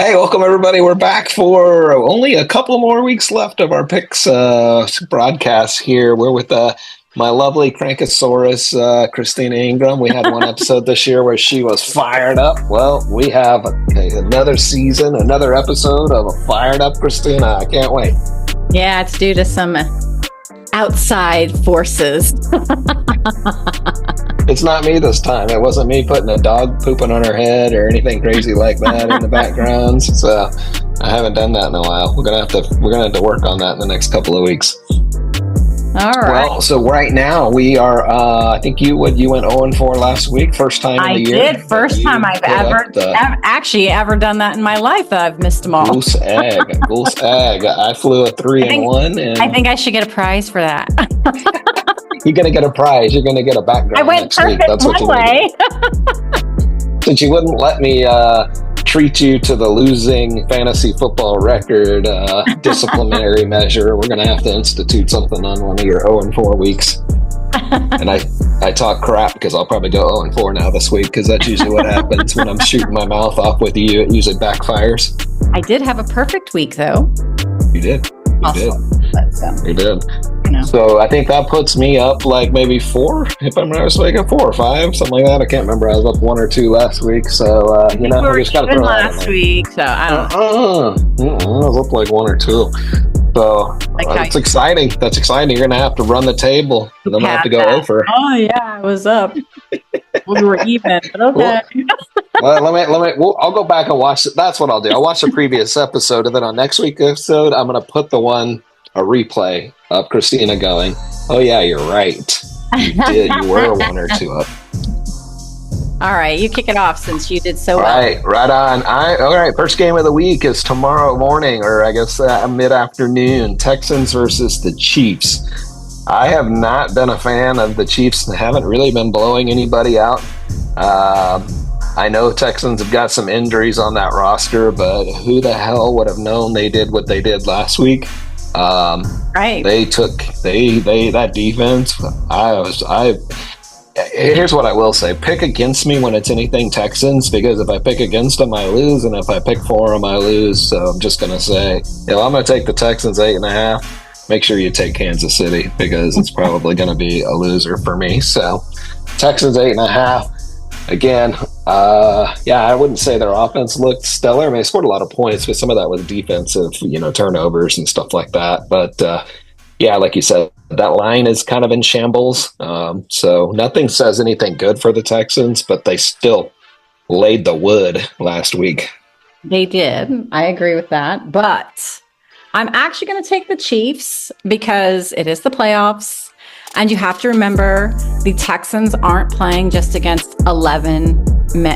Hey, welcome everybody. We're back for only a couple more weeks left of our picks broadcast here. We're with my lovely Crankosaurus, Christina Ingram. We had one episode this year where she was fired up. Well, we have another season, another episode of a fired up Christina. I can't wait. Yeah, it's due to some outside forces. It's not me this time. It wasn't me putting a dog pooping on her head or anything crazy like that in the background. So I haven't done that in a while. We're gonna have to work on that in the next couple of weeks. All right. Well, so right now we are. I think you went 0-4 last week. First time in the year. I did. First time I've ever done that in my life. That I've missed them all. Goose egg. I flew a 3-1, and I think I should get a prize for that. You're gonna get a prize. You're gonna get a background. I went next perfect week. That's what one way. Since you wouldn't let me treat you to the losing fantasy football record disciplinary measure, we're gonna have to institute something on one of your 0-4 weeks. And I talk crap because I'll probably go 0-4 now this week, because that's usually what happens when I'm shooting my mouth off with you. It usually backfires. I did have a perfect week, though. You did. You did. You know. So I think that puts me up like maybe 4, if I'm not mistaken, 4 or 5, something like that. I can't remember. I was up 1 or 2 last week, so we just got to throw last that in week. So I don't know. I was up like 1 or 2. So that's exciting. That's exciting. You're gonna have to run the table, and then I have to go over. Oh yeah, I was up. We were even, but okay. Well, I'll go back and watch it. That's what I'll do. I'll watch the previous episode, and then on next week's episode, I'm gonna put a replay of Christina going, "Oh yeah, you're right. You did. You were 1 or 2 up." All right, you kick it off since you did so well. Right on. All right, first game of the week is tomorrow morning, or I guess mid-afternoon. Texans versus the Chiefs. I have not been a fan of the Chiefs and haven't really been blowing anybody out. I know Texans have got some injuries on that roster, but who the hell would have known they did what they did last week? Right. That defense. Here's what I will say. Pick against me when it's anything Texans, because if I pick against them, I lose, and if I pick for them, I lose. So I'm just going to say, I'm going to take the Texans 8.5. Make sure you take Kansas City, because it's probably going to be a loser for me. So Texans 8.5. Again, I wouldn't say their offense looked stellar. I mean, they scored a lot of points, but some of that was defensive, turnovers and stuff like that. But like you said, that line is kind of in shambles. So nothing says anything good for the Texans, but they still laid the wood last week. They did. I agree with that. But I'm actually going to take the Chiefs because it is the playoffs. And you have to remember, the Texans aren't playing just against 11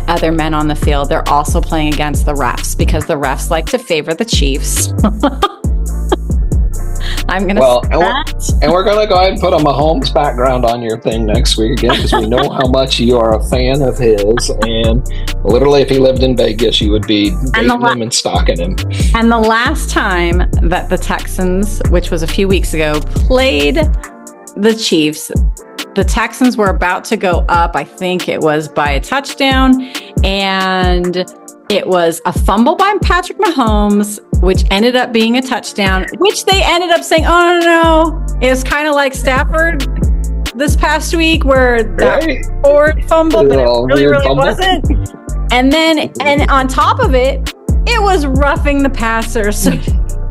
other men on the field. They're also playing against the refs, because the refs like to favor the Chiefs. I'm going to and we're going to go ahead and put a Mahomes background on your thing next week again, because we know how much you are a fan of his. And literally, if he lived in Vegas, you would be dating him and stalking him. And the last time that the Texans, which was a few weeks ago, played the Chiefs, the Texans were about to go up. I think it was by a touchdown, and it was a fumble by Patrick Mahomes, which ended up being a touchdown, which they ended up saying, "Oh no." It was kind of like Stafford this past week, where that forward fumble, but it really wasn't. And then, and on top of it, it was roughing the passer. So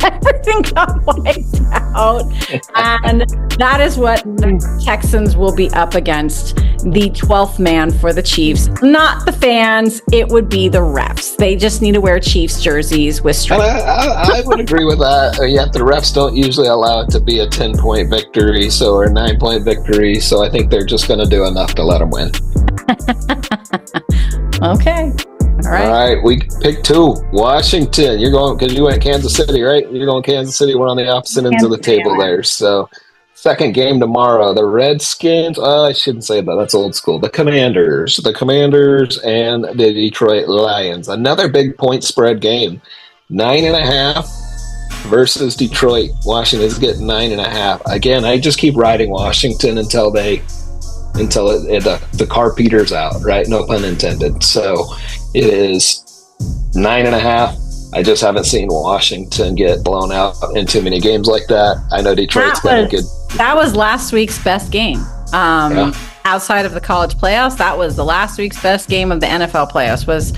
everything got wiped out. And that is what the Texans will be up against. The 12th man for the Chiefs. Not the fans. It would be the refs. They just need to wear Chiefs jerseys with stripes. I would agree with that. Yet the refs don't usually allow it to be a 10-point victory, or a 9-point victory. So I think they're just going to do enough to let them win. Okay. All right, we pick 2. Washington. You're going, because you went Kansas City, right? You're going Kansas City. We're on the opposite ends of the table there. So, second game tomorrow. The Redskins. I shouldn't say that. That's old school. The Commanders and the Detroit Lions. Another big point spread game. 9.5 versus Detroit. Washington's getting 9.5. Again, I just keep riding Washington until the car peters out, right? No pun intended. So it is 9.5. I just haven't seen Washington get blown out in too many games like that. I know Detroit's got a good. That was last week's best game. Yeah. Outside of the college playoffs, that was the last week's best game of the NFL playoffs was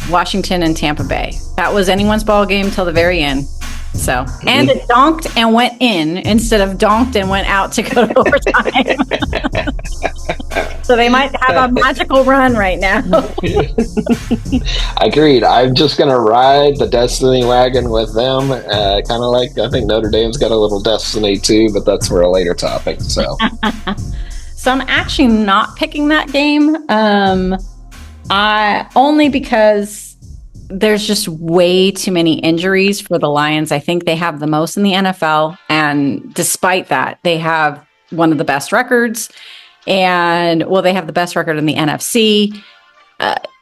Washington and Tampa Bay. That was anyone's ball game till the very end. So, and it donked and went in instead of donked and went out to go to overtime. So they might have a magical run right now. Agreed. I'm just going to ride the destiny wagon with them. Kind of like, I think Notre Dame's got a little destiny too, but that's for a later topic. So, so I'm actually not picking that game. Only because there's just way too many injuries for the Lions. I think they have the most in the NFL. And despite that, they have one of the best records. And, well, they have the best record in the NFC.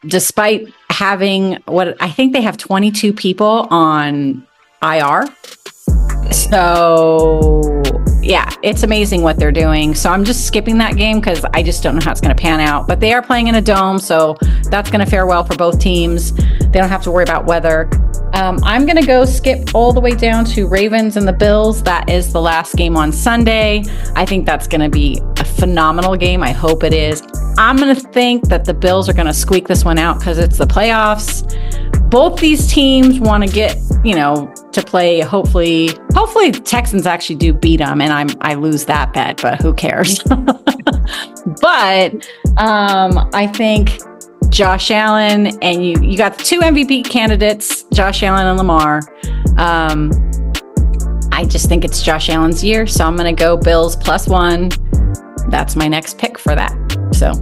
Despite having I think they have 22 people on IR. So, yeah, it's amazing what they're doing. So I'm just skipping that game because I just don't know how it's going to pan out. But they are playing in a dome, so that's going to fare well for both teams. They don't have to worry about weather. I'm going to go skip all the way down to Ravens and the Bills. That is the last game on Sunday. I think that's going to be a phenomenal game. I hope it is. I'm going to think that the Bills are going to squeak this one out because it's the playoffs. Both these teams want to get, to play. Hopefully Texans actually do beat them, and I lose that bet, but who cares? But I think Josh Allen, and you got the two MVP candidates, Josh Allen and Lamar. I just think it's Josh Allen's year, so I'm going to go Bills +1. That's my next pick for that. So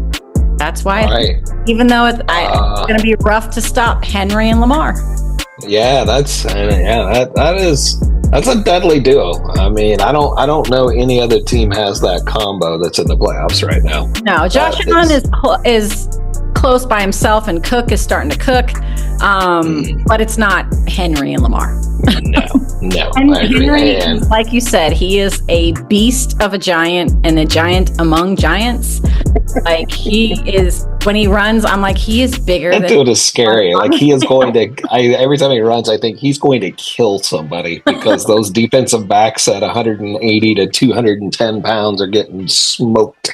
that's why, even though it's going to be rough to stop Henry and Lamar. Yeah, that's a deadly duo. I mean, I don't know any other team has that combo that's in the playoffs right now. No, Josh Allen is close by himself, and Cook is starting to cook, but it's not Henry and Lamar. No. And Henry, like you said, he is a beast of a giant and a giant among giants. Like, he is, when he runs, I'm like, he is bigger. That dude is scary. Like, he is going to, every time he runs, I think he's going to kill somebody because those defensive backs at 180 to 210 pounds are getting smoked.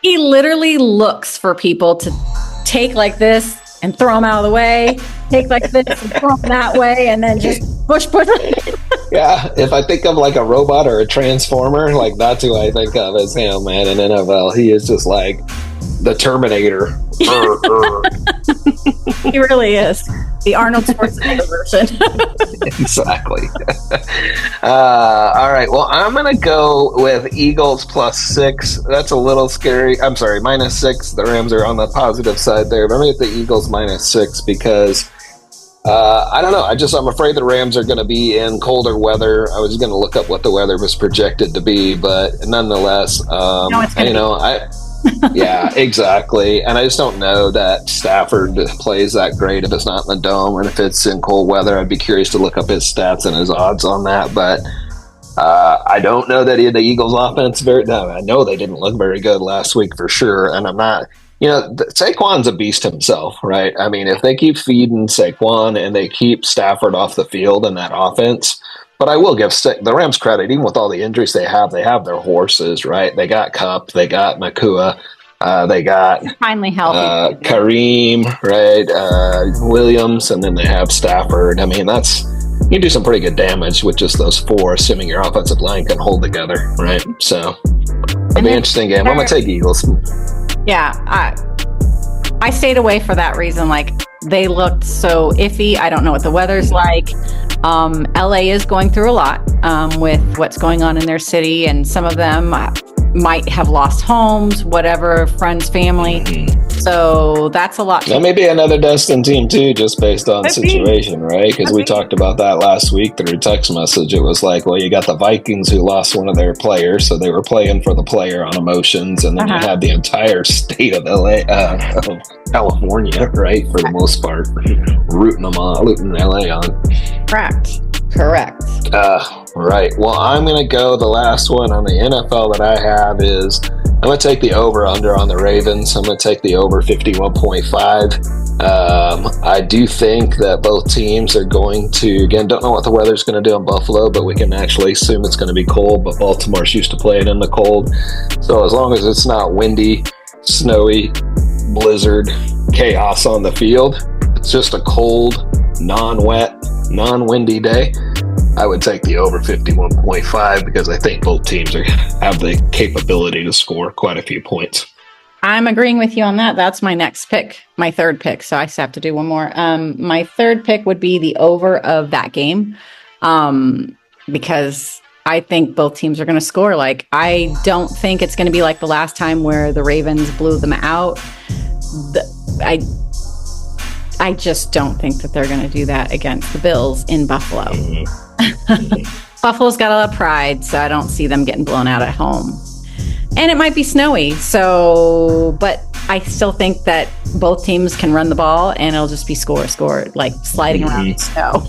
He literally looks for people to take like this and throw him out of the way, take like this and throw him that way, and then just push. Yeah, if I think of like a robot or a transformer, like that's who I think of as him, man. In NFL, he is just like the Terminator. He really is. The Arnold Schwarzenegger version. Exactly. All right. Well, I'm going to go with Eagles +6. That's a little scary. I'm sorry, -6. The Rams are on the positive side there. But I'm going to get the Eagles -6 because I don't know. I'm afraid the Rams are going to be in colder weather. I was going to look up what the weather was projected to be, but nonetheless, yeah, exactly. And I just don't know that Stafford plays that great if it's not in the dome, and if it's in cold weather. I'd be curious to look up his stats and his odds on that. But I don't know that the Eagles' offense I know they didn't look very good last week for sure, and I'm not. Saquon's a beast himself, right? I mean, if they keep feeding Saquon and they keep Stafford off the field in that offense. But I will give the Rams credit, even with all the injuries they have their horses, right? They got Kupp, they got Nakua, they got finally healthy Kareem, right? Williams, and then they have Stafford. I mean, you do some pretty good damage with just those four, assuming your offensive line can hold together, right? So it'll be an interesting game. I'm going to take Eagles. Yeah, I stayed away for that reason. Like, they looked so iffy. I don't know what the weather's like. LA is going through a lot with what's going on in their city, and some of them might have lost homes, whatever, friends, family. Mm-hmm. So that's a lot. That may be another destined team too, just based on the situation, right? Because we talked about that last week through text message. It was like, well, you got the Vikings who lost one of their players, so they were playing for the player on emotions, and then you had the entire state of LA, of California, right, for the most part, rooting LA on. Correct. Right. Well, I'm going to go the last one on the NFL that I have is I'm going to take the over-under on the Ravens. I'm going to take the over 51.5. I do think that both teams are going to, again, don't know what the weather's going to do in Buffalo, but we can actually assume it's going to be cold. But Baltimore's used to playing in the cold. So as long as it's not windy, snowy, blizzard, chaos on the field, it's just a cold, non-wet, non-windy day, I would take the over 51.5 because I think both teams have the capability to score quite a few points. I'm agreeing with you on that. That's my next pick, my third pick. So I just have to do one more. My third pick would be the over of that game, because I think both teams are going to score. Like, I don't think it's going to be like the last time where the Ravens blew them out. I just don't think that they're going to do that against the Bills in Buffalo. Buffalo's got a lot of pride, so I don't see them getting blown out at home. And it might be snowy, but I still think that both teams can run the ball and it'll just be score, like sliding around in snow.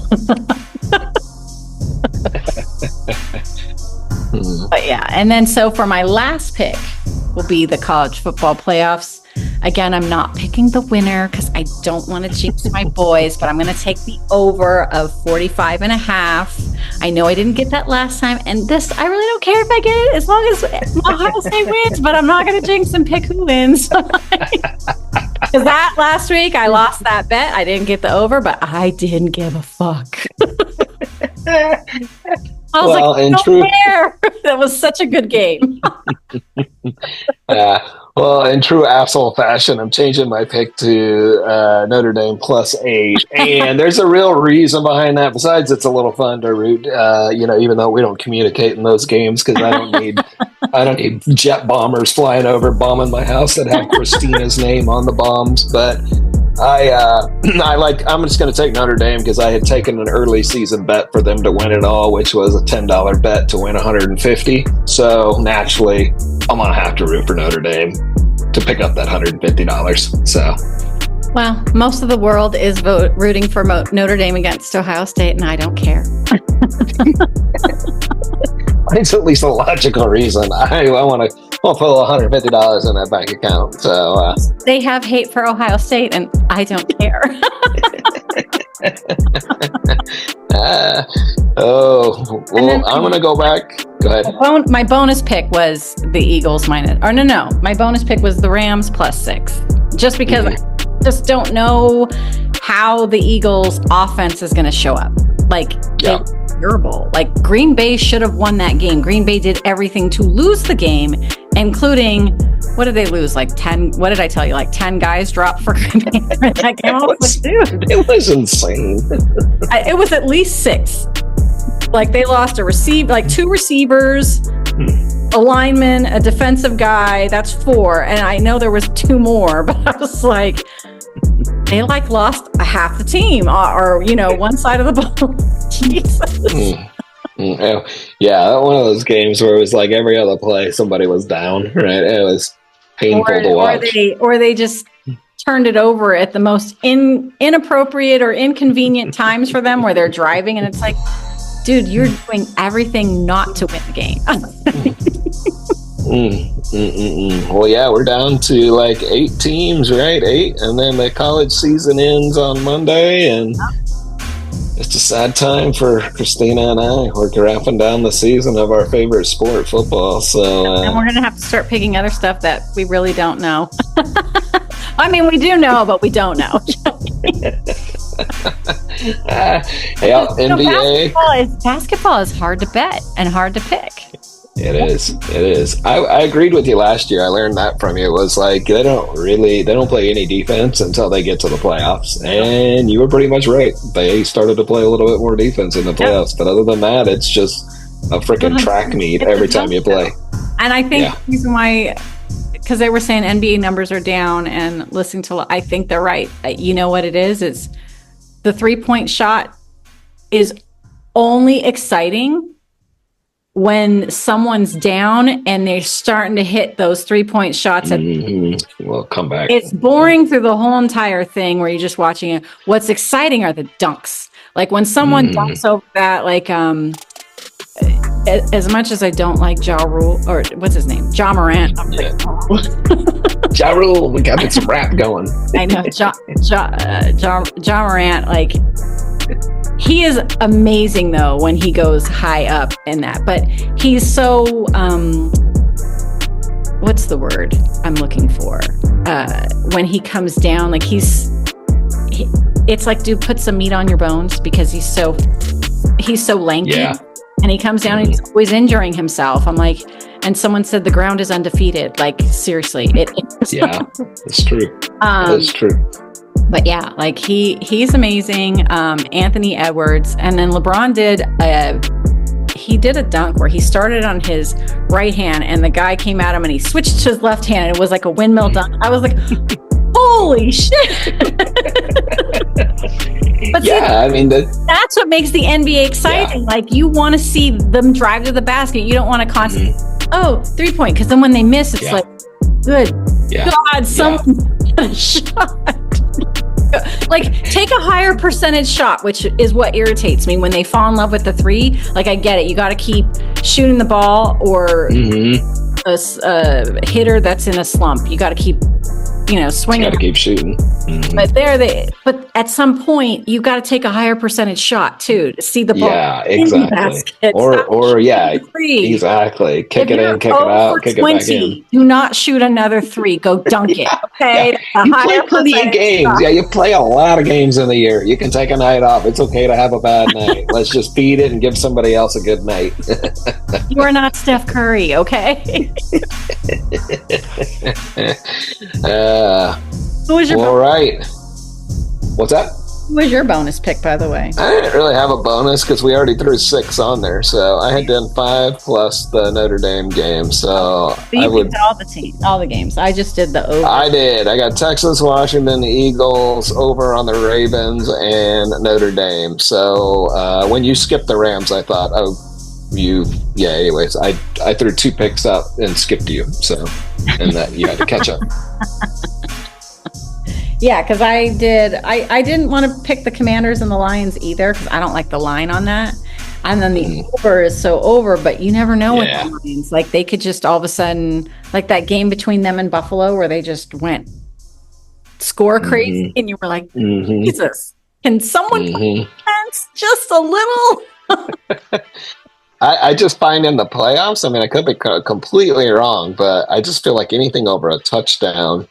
But yeah, and then so for my last pick will be the college football playoffs. Again, I'm not picking the winner because I don't want to jinx my boys, but I'm going to take the over of 45.5. I know I didn't get that last time, and this, I really don't care if I get it as long as Ohio State wins, but I'm not going to jinx and pick who wins. Because that last week, I lost that bet. I didn't get the over, but I didn't give a fuck. I was like, in true, that was such a good game. Well, in true asshole fashion, I'm changing my pick to Notre Dame +8, and there's a real reason behind that. Besides, it's a little fun to root, even though we don't communicate in those games because I don't need jet bombers flying over bombing my house that have Christina's name on the bombs. But I'm just going to take Notre Dame because I had taken an early season bet for them to win it all, which was a $10 bet to win 150. So naturally, I'm going to have to root for Notre Dame to pick up that $150. So, well, most of the world is rooting for Notre Dame against Ohio State, and I don't care. It's at least a logical reason. I want to put $150 in that bank account. So they have hate for Ohio State, and I don't care. I'm going to go back. Go ahead. My bonus pick was the Eagles my bonus pick was the Rams +6. Just because I just don't know how the Eagles offense is going to show up. Like, they're terrible. Like, Green Bay should have won that game. Green Bay did everything to lose the game, including, what did they lose? Like 10, what did I tell you? Like 10 guys dropped for Green Bay in that game. It was insane. It was at least 6. Like, they lost two receivers, a lineman, a defensive guy. That's 4. And I know there was 2 more, but I was like, they lost half the team or one side of the ball. Jesus. Yeah, one of those games where it was like every other play somebody was down, right? It was painful to watch. Or they just turned it over at the most inappropriate or inconvenient times for them where they're driving and it's like, dude, you're doing everything not to win the game. Well, yeah, we're down to 8 teams, right? 8, and then the college season ends on Monday, and it's a sad time for Christina and I. We're wrapping down the season of our favorite sport, football. So, and we're gonna have to start picking other stuff that we really don't know. I mean, we do know, but we don't know. NBA. Basketball is hard to bet and hard to pick. It is. I agreed with you last year. I learned that from you. It was like they don't play any defense until they get to the playoffs. And you were pretty much right. They started to play a little bit more defense in the playoffs. But other than that, it's just a freaking track meet every time you play. And I think the reason why, because they were saying NBA numbers are down, and listening to, I think they're right. You know what it is? It's the 3-point shot is only exciting when someone's down and they're starting to hit those 3-point shots. Well, come back. It's boring through the whole entire thing where you're just watching it. What's exciting are the dunks. Like when someone dunks over that, as much as I don't like Ja Rule, or what's his name? Ja Morant. Ja Rule, we got some rap going. I know, John Morant, like, he is amazing though when he goes high up in that, but he's so what's the word I'm looking for? When he comes down, like it's like, dude, put some meat on your bones, because he's so lanky. Yeah. And he comes down and he's always injuring himself. I'm like, and someone said the ground is undefeated. Like, seriously, it is. Yeah, it's true. It's true. But yeah, like he's amazing. Anthony Edwards, and then LeBron did a dunk where he started on his right hand, and the guy came at him, and he switched to his left hand. And it was like a windmill dunk. I was like, holy shit! But yeah, see, that's what makes the NBA exciting. Yeah. Like, you want to see them drive to the basket. You don't want to constantly, 3-point, because then when they miss, it's like, good God, someone get a shot. Like, take a higher percentage shot, which is what irritates me when they fall in love with the three. Like, I get it. You got to keep shooting the ball, or a hitter that's in a slump. You got to keep, swinging. Got to keep shooting. Mm-hmm. But at some point, you got to take a higher percentage shot too to see the ball. Yeah, exactly. Exactly. Kick it in, kick it out, kick it back in. Do not shoot another three. Go dunk it. Okay. Yeah. You play plenty of games. Shot. Yeah, you play a lot of games in the year. You can take a night off. It's okay to have a bad night. Let's just feed it and give somebody else a good night. You are not Steph Curry, okay? Who was your all right. What's that? Who was your bonus pick, by the way? I didn't really have a bonus because we already threw 6 on there. So I had done 5 plus the Notre Dame game. So you picked all the games. I just did the over. I did. I got Texas, Washington, the Eagles, over on the Ravens, and Notre Dame. So when you skipped the Rams, I thought, anyways, I threw 2 picks up and skipped you. So, and that you had to catch up. Yeah, because I didn't want to pick the Commanders and the Lions either, because I don't like the line on that. And then the over is so over, but you never know with the Lions. Like, they could just all of a sudden, like that game between them and Buffalo where they just went score crazy, and you were like, Jesus, can someone defense just a little? I just find in the playoffs, I could be completely wrong, but I just feel like anything over a touchdown,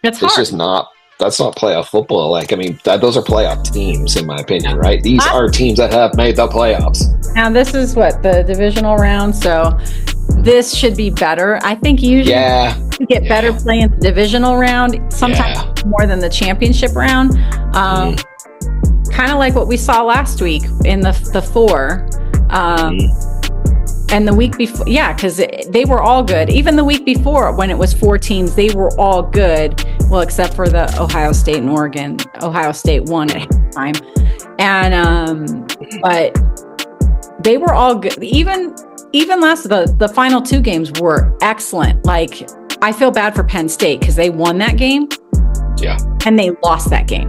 it's just not. That's not playoff football. Like, those are playoff teams, in my opinion, right? These are teams that have made the playoffs. Now, this is the divisional round, so this should be better. I think usually you get better play in the divisional round, sometimes more than the championship round. Kind of like what we saw last week in the 4. And the week before, because they were all good. Even the week before, when it was 4 teams, they were all good. Well, except for the Ohio State and Oregon. Ohio State won at halftime, and but they were all good. Even last the final 2 games were excellent. Like, I feel bad for Penn State because they won that game, and they lost that game.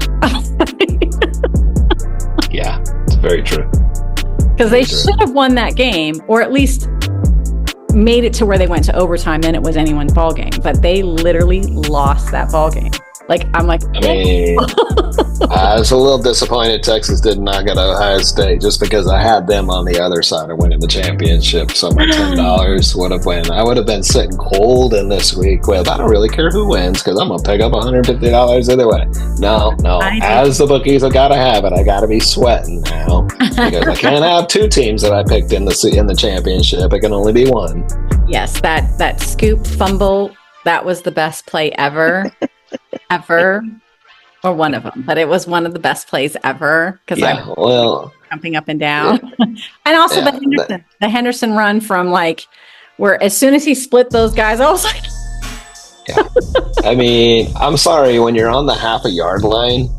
Yeah, it's very true. Because they should have won that game, or at least made it to where they went to overtime. Then it was anyone's ball game. But they literally lost that ball game. Like, I'm like, I was a little disappointed Texas did not get Ohio State, just because I had them on the other side of winning the championship. So my $10 would have won. I would have been sitting cold in this week with, I don't really care who wins, because I'm going to pick up $150 either way. No. As the bookies, I got to have it. I got to be sweating now, because I can't have 2 teams that I picked in the championship. It can only be one. Yes, that scoop fumble, that was the best play ever. Ever, or one of them, but it was one of the best plays ever, because I'm jumping up and down. And also the Henderson run from, like, where as soon as he split those guys, I was like, I'm sorry, when you're on the half-a-yard line,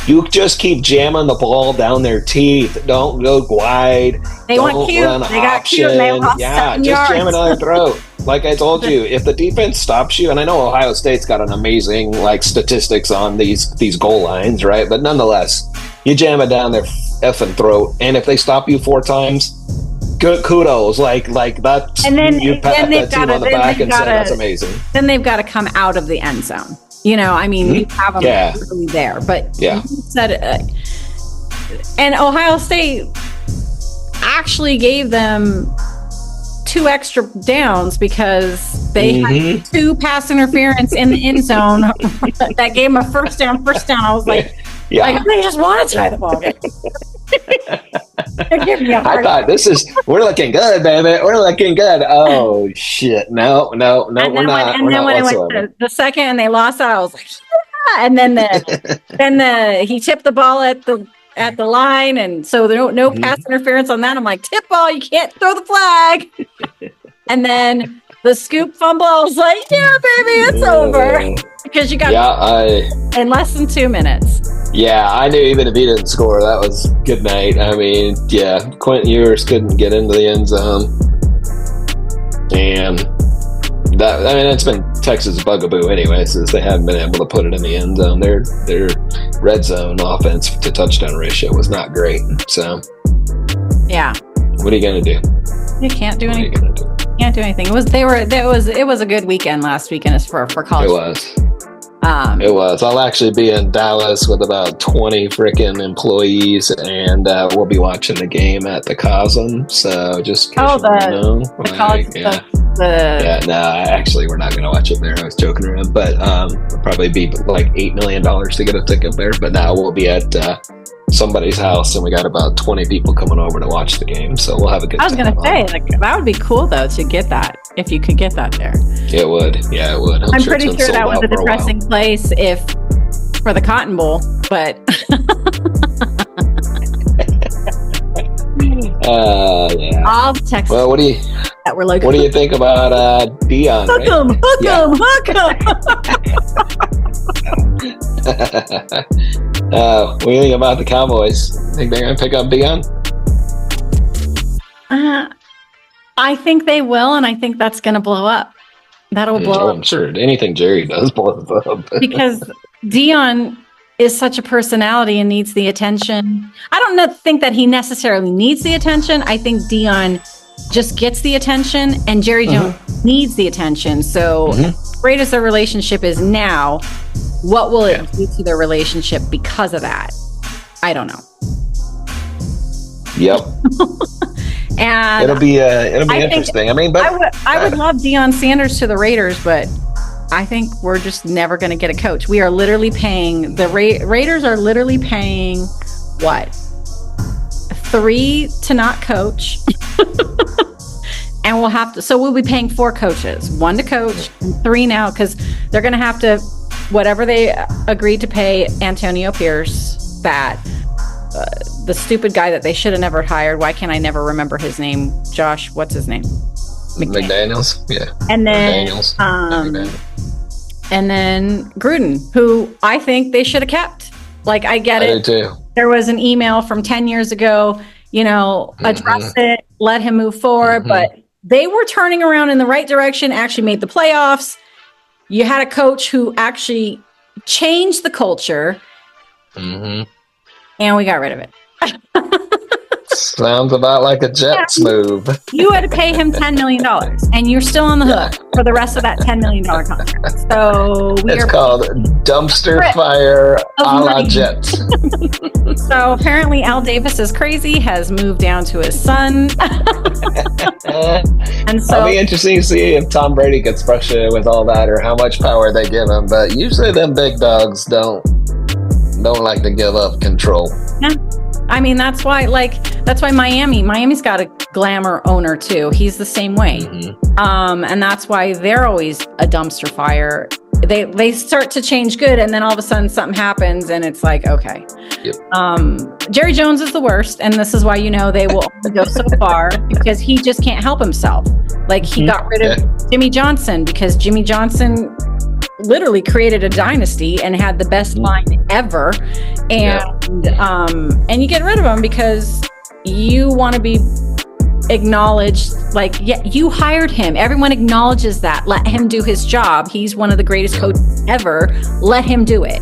you just keep jamming the ball down their teeth. Don't go wide. They want cute. They got cute. They lost 7 yards. Jam it down their throat. Like I told you, if the defense stops you, and I know Ohio State's got an amazing statistics on these goal lines, right? But nonetheless, you jam it down their effing throat, and if they stop you 4 times, good kudos. Like that's, And then you pat that team on the back and say that's amazing. Then they've got to come out of the end zone. You know, I mean, you have them really there, but you said, and Ohio State actually gave them 2 extra downs because they had 2 pass interference in the end zone that gave them a first down. I was like, they just want to tie the ball game. I thought we're looking good, baby. We're looking good. Oh shit! No, we're not. And then when it went to the second and they lost out, I was like, yeah. And then he tipped the ball at the line, and so there no pass interference on that. I'm like, tip ball, you can't throw the flag. And then the scoop fumble, I was like, yeah, baby, it's over because you got in less than 2 minutes. Yeah, I knew even if he didn't score, that was good night. I mean, Quentin Ewers couldn't get into the end zone. And it's been Texas' bugaboo anyway, since they haven't been able to put it in the end zone. Their red zone offense to touchdown ratio was not great. So, yeah. What are you going to do? You can't do anything. Can't do anything. It was a good weekend last weekend for college. It was. It was. I'll actually be in Dallas with about 20 freaking employees, and we'll be watching the game at the Cosm. So just in case you know, actually, we're not going to watch it there. I was joking around, but it'll probably be like $8 million to get a ticket there. But now we'll be at somebody's house, and we got about 20 people coming over to watch the game. So we'll have a good time. I was going to say, that would be cool though to get that. If you could get that there. It would. Yeah, it would. I'm pretty sure that was a depressing place for the Cotton Bowl, but all the Texas. Well, what do you think about Deion? Hook 'em. What do you think about the Cowboys? Think they're going to pick up Deion? I think they will, and I think that's going to blow up. That'll blow up. I'm sure anything Jerry does blows up. Because Deion is such a personality and needs the attention. I don't think that he necessarily needs the attention. I think Deion just gets the attention, and Jerry Jones needs the attention. So, great as their relationship is now, what will it do to their relationship because of that? I don't know. Yep. And it'll be interesting. I would love Deion Sanders to the Raiders, but I think we're just never going to get a coach. We are literally paying Raiders are literally paying what? 3 to not coach. And we'll be paying 4 coaches, 1 to coach and 3 now, because they're going to have to, whatever they agreed to pay Antonio Pierce, that the stupid guy that they should have never hired. Why can't I never remember his name? Josh, what's his name? McDaniels. Yeah. And then, and then Gruden, who I think they should have kept. Like, I get it. I do too. There was an email from 10 years ago, address it, let him move forward. But they were turning around in the right direction, actually made the playoffs. You had a coach who actually changed the culture. And we got rid of it. Sounds about like a Jets move. You had to pay him $10 million, and you're still on the hook for the rest of that $10 million contract. So it's called dumpster fire a la Jets. So apparently Al Davis is crazy, has moved down to his son. And so it'll be interesting to see if Tom Brady gets frustrated with all that or how much power they give him. But usually them big dogs don't like to give up control. Yeah. I mean, that's why Miami's got a glamour owner too. He's the same way. And that's why they're always a dumpster fire. They start to change good, and then all of a sudden something happens and it's like, okay. Jerry Jones is the worst, and this is why they will only go so far, because he just can't help himself. Like, he got rid of Jimmy Johnson because Jimmy Johnson literally created a dynasty and had the best line ever, and you get rid of him because you want to be acknowledged. Like, you hired him, everyone acknowledges that. Let him do his job. He's one of the greatest coaches ever. Let him do it.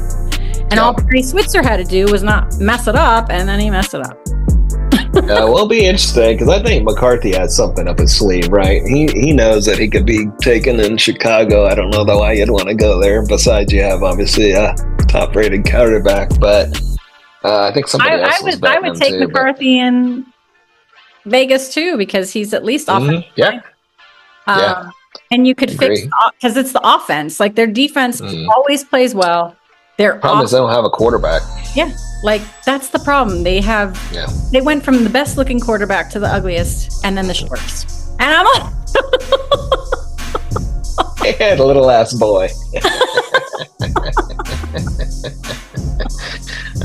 And all Barry Switzer had to do was not mess it up, and then he messed it up. Will be interesting because I think McCarthy has something up his sleeve, right? He knows that he could be taken in Chicago. I don't know though why you'd want to go there. Besides, you have obviously a top-rated quarterback, but I think somebody else was betting I would him take too. McCarthy in Vegas too because he's at least offensive. Yeah. And you could fix Agree. because it's the offense. Like their defense always plays well. Their Problem is they don't have a quarterback. Yeah, like that's the problem. They went from the best looking quarterback to the ugliest, and then the shortest. And I'm like, and a little ass boy.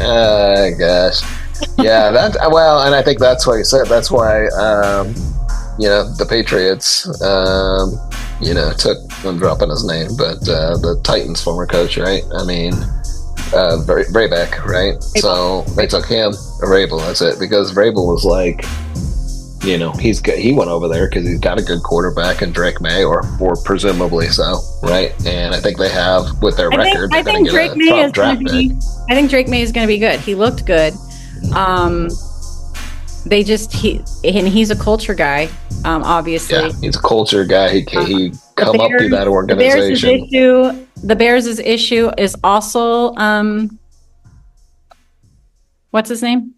Oh gosh, yeah. And I think that's why you said that's why the Patriots took, I'm dropping his name, but the Titans former coach, right? I mean, Vrabel, right? So they took him, Vrabel. That's it, because Vrabel was like, he's good. He went over there because he's got a good quarterback in Drake May, or presumably so, right? And I think they have with their record. I think Drake May is going to be. I think Drake May is going to be good. He looked good. He's a culture guy. Obviously, yeah, he's a culture guy. He come up through that organization. The Bears' issue is also what's his name?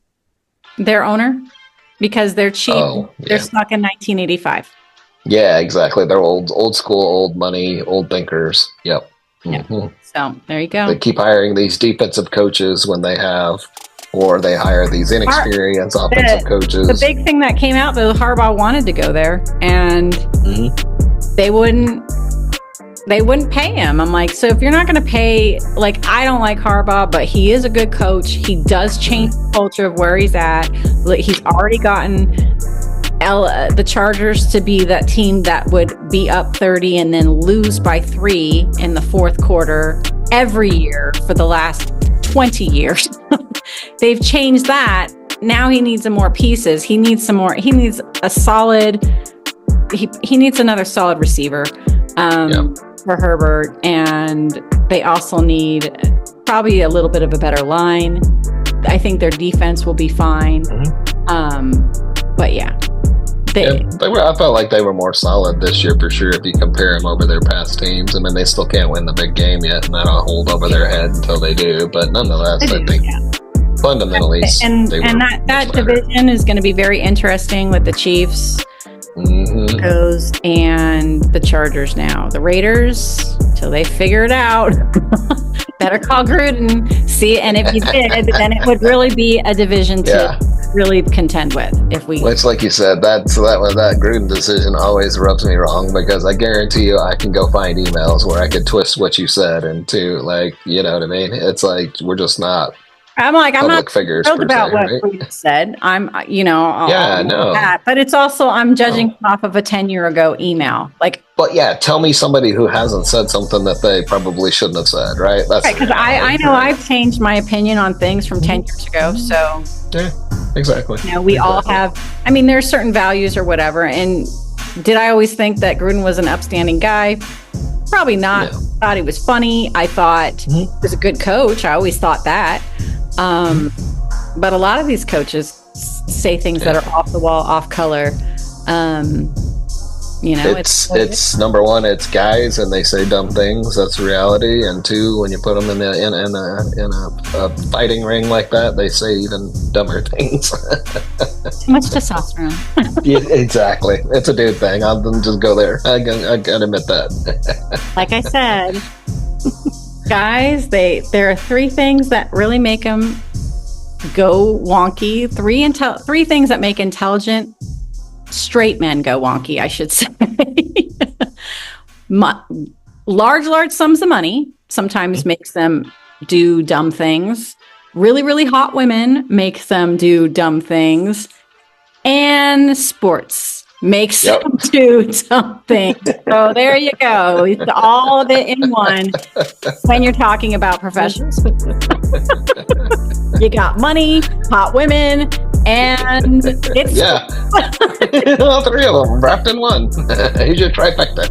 Their owner, because they're cheap. They're stuck in 1985. Yeah, exactly. They're old school, old money, old thinkers. Yep. Mm-hmm. So there you go. They keep hiring these defensive coaches when they have, or they hire these inexperienced offensive coaches. The big thing that came out, though, Harbaugh wanted to go there, and they wouldn't pay him. I'm like, so if you're not going to pay, like, I don't like Harbaugh, but he is a good coach. He does change the culture of where he's at. Like, he's already gotten the Chargers to be that team that would be up 30 and then lose by 3 in the fourth quarter every year for the last 20 years. They've changed that. Now he needs some more pieces. He needs a solid, he needs another solid receiver for Herbert. And they also need probably a little bit of a better line. I think their defense will be fine. But yeah. I felt like they were more solid this year for sure if you compare them over their past teams. I mean, they still can't win the big game yet, and that'll hold over their head until they do. But nonetheless, I think fundamentally, that division is going to be very interesting with the Chiefs, and the Chargers. Now the Raiders, till they figure it out. Better call Gruden. See, and if you did, then it would really be a division to really contend with. Which, like you said, that Gruden decision always rubs me wrong, because I guarantee you I can go find emails where I could twist what you said into, like, you know what I mean? It's like we're just not. I'm not thrilled about what Gruden said. I'm, that, but it's also I'm judging off of a 10-year ago email. But yeah, tell me somebody who hasn't said something that they probably shouldn't have said, right? That's right, because I know I've changed my opinion on things from 10 years ago. So yeah, exactly. We all have. I mean, there are certain values or whatever. And did I always think that Gruden was an upstanding guy? Probably not. No. Thought he was funny. I thought he was a good coach. I always thought that. But a lot of these coaches say things that are off the wall, off color. It's number one, it's guys, and they say dumb things. That's reality. And two, when you put them in a fighting ring like that, they say even dumber things. Too much testosterone. Yeah, exactly. It's a dude thing. I'll just go there. I gotta admit that. Like I said, guys, there are 3 things that really make them go wonky. 3 things that make intelligent straight men go wonky, I should say. Large sums of money sometimes makes them do dumb things. Really, really hot women make them do dumb things. And sports makes them do something. So there you go. It's all of it in one when you're talking about professionals. You got money, hot women, and it's all 3 of them wrapped in one. Here's your trifecta.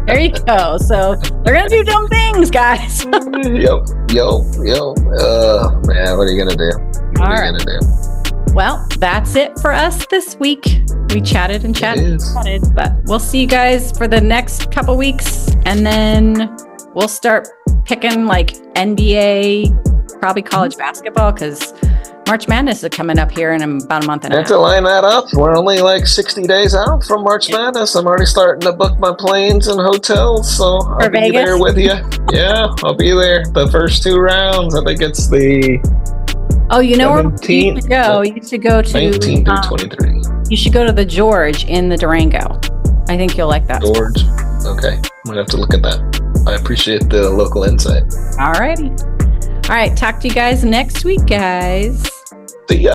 There you go. So they're gonna do dumb things, guys. Yo. Man, what are you gonna do? What are you gonna do? Well, that's it for us this week. We chatted and chatted and chatted, but we'll see you guys for the next couple weeks, and then we'll start picking like NBA, probably college basketball, because March Madness is coming up here in about a month and a half. To line that up, we're only like 60 days out from March Madness. I'm already starting to book my planes and hotels, so I'll be there with you. Yeah, I'll be there. The first 2 rounds, I think it's the... Oh, you know where you should go? You should go to 19 through 23. You should go to the George in the Durango. I think you'll like that. George. Okay. I'm going to have to look at that. I appreciate the local insight. All righty. All right. Talk to you guys next week, guys. See ya.